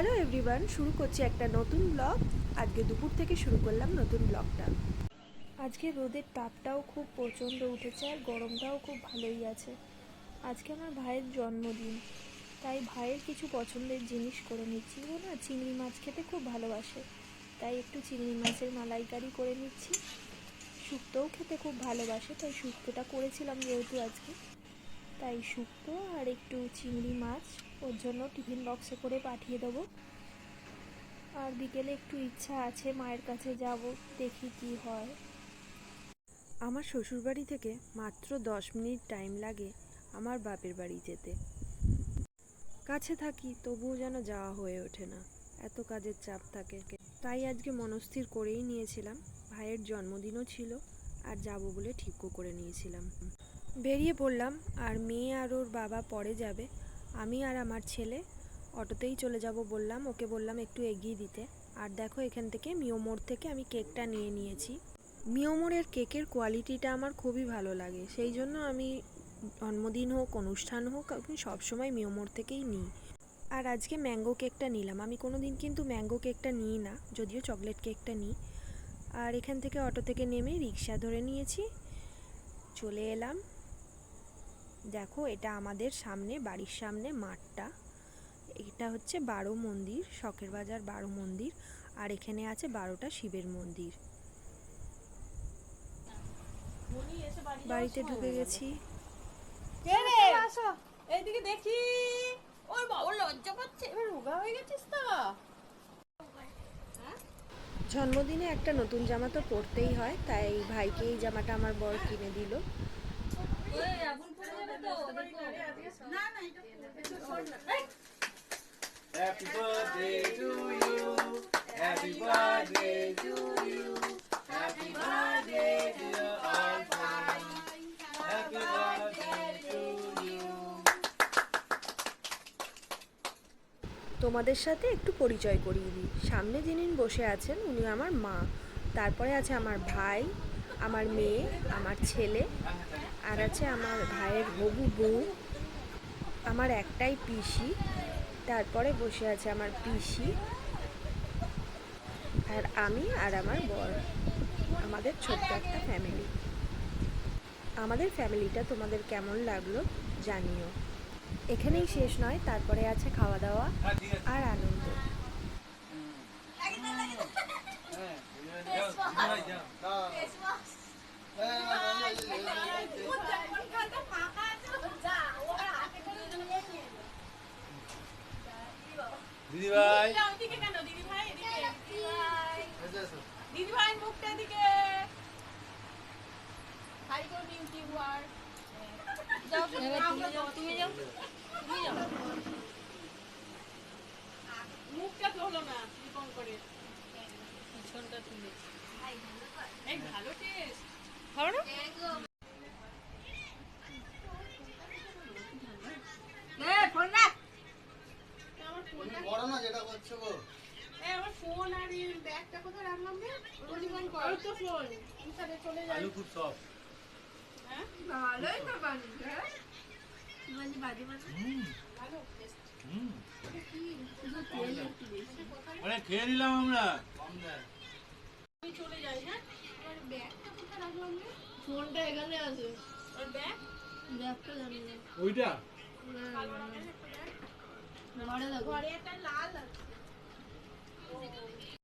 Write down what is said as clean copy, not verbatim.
Hello everyone, শুরু করছি একটা নতুন ব্লগ। আজকে দুপুর থেকে শুরু করলাম নতুন ব্লগটা। আজকে রোদের তাপটাও খুব প্রচণ্ড উঠেছে আর গরমটাও খুব ভালোই আছে। আজকে আমার ভাইয়ের জন্মদিন, তাই ভাইয়ের কিছু পছন্দের জিনিস করে নিচ্ছি। ও না চিংড়ি মাছ খেতে খুব ভালোবাসে, তাই একটু চিংড়ি মাছের মালাইকারি করে নিচ্ছি। শুক্তোও খেতে খুব ভালোবাসে, তাই শুক্তোটা করেছিলাম যেহেতু আজকে, তাই শুক্তো আর একটু চিংড়ি মাছ ওর জন্য টিফিন বক্সে করে পাঠিয়ে দেবো। আর বিকেলে একটু ইচ্ছা আছে মায়ের কাছে যাব, দেখি কি হয়। আমার শ্বশুরবাড়ি থেকে মাত্র 10 মিনিট টাইম লাগে আমার বাপের বাড়ি যেতে। কাছে থাকি তবুও যেন যাওয়া হয়ে ওঠে না, এত কাজের চাপ থাকে। তাই আজকে মনস্থির করেই নিয়েছিলাম, ভাইয়ের জন্মদিনও ছিল আর যাব বলে ঠিকও করে নিয়েছিলাম। বেরিয়ে পড়লাম, আর মেয়ে আর ওর বাবা পরে যাবে। আমি আর আমার ছেলে অটোতেই চলে যাব বললাম, ওকে বললাম একটু এগিয়ে দিতে। আর দেখো এখান থেকে মিওমোড় থেকে আমি কেকটা নিয়ে নিয়েছি। মিওমোড়ের কেকের কোয়ালিটিটা আমার খুবই ভালো লাগে, সেই জন্য আমি জন্মদিন হোক অনুষ্ঠান হোক আমি সবসময় মিওমোড় থেকেই নিই। আর আজকে ম্যাঙ্গো কেকটা নিলাম। আমি কোনো দিন কিন্তু ম্যাঙ্গো কেকটা নিই না, যদিও চকলেট কেকটা নিই। আর এখান থেকে অটো থেকে নেমে রিক্সা ধরে নিয়েছি, চলে এলাম। দেখো এটা আমাদের সামনে, বাড়ির সামনে মাঠটা। এটা হচ্ছে 12 মন্দির, শখের বাজার 12 মন্দির। আর এখানে আছে 12টা শিবের মন্দির। বাড়িতে ঢুকে গেছি। এইদিকে দেখি, ওর বাবা লজ্জা পাচ্ছে, এবার রোগা হয়ে গেছিস তো। জন্মদিনে একটা নতুন জামা তো পরতেই হয়, তাই ভাইকে এই জামাটা আমার বর কিনে দিল। Happy birthday to you. Happy birthday to you. Happy birthday dear Alfie. Happy birthday to you. তোমাদের সাথে একটু পরিচয় করিয়ে দিই। সামনে যিনি বসে আছেন উনি আমার মা, তারপরে আছে আমার ভাই, আমার মেয়ে, আমার ছেলে, আর আছে আমার ভাইয়ের হবু বউ, আমার একটাই পিসি, তারপরে বসে আছে আমার পিসি, আর আমি আর আমার বর। আমাদের ছোট্ট একটা ফ্যামিলি। আমাদের ফ্যামিলিটা তোমাদের কেমন লাগলো জানিও। এখানেই শেষ নয়, তারপরে আছে খাওয়া দাওয়া আর আনন্দ। দিদি ভাই, দিদি ভাই মুখটা দিকে হাই গো বিউটি ওয়ার। যাও তুমি যাও, তুমি যাও, তুমি যাও। মুখটা তোলো না রিপন করে, পিছনটা তুলে। এই ভালো টেস্ট, ভালো না? ফোন না, আমার ফোন বড় না যেটা করছো গো। আমার ফোন আর এই ব্যাগটা কোথায় রাখলাম রে? পরিমাণ কর তো ফোন ইনসারে চলে যায়। আলু খুব সফট। হ্যাঁ ভালোই তো বানিয়েছে। হ্যাঁ মানে বাজি বাজি ভালো টেস্ট। কি শুধু তেল একটু বেশি। আরে খেয়ে নিলাম আমরা। কম দেয়। আমি চলে যাই। হ্যাঁ আমার ব্যাগটা কোথায় রাখলাম রে? ফোনটা এখানে আছে। আর ব্যাগটা জানি না। ওইটা ঘরে একটা লাল আছে।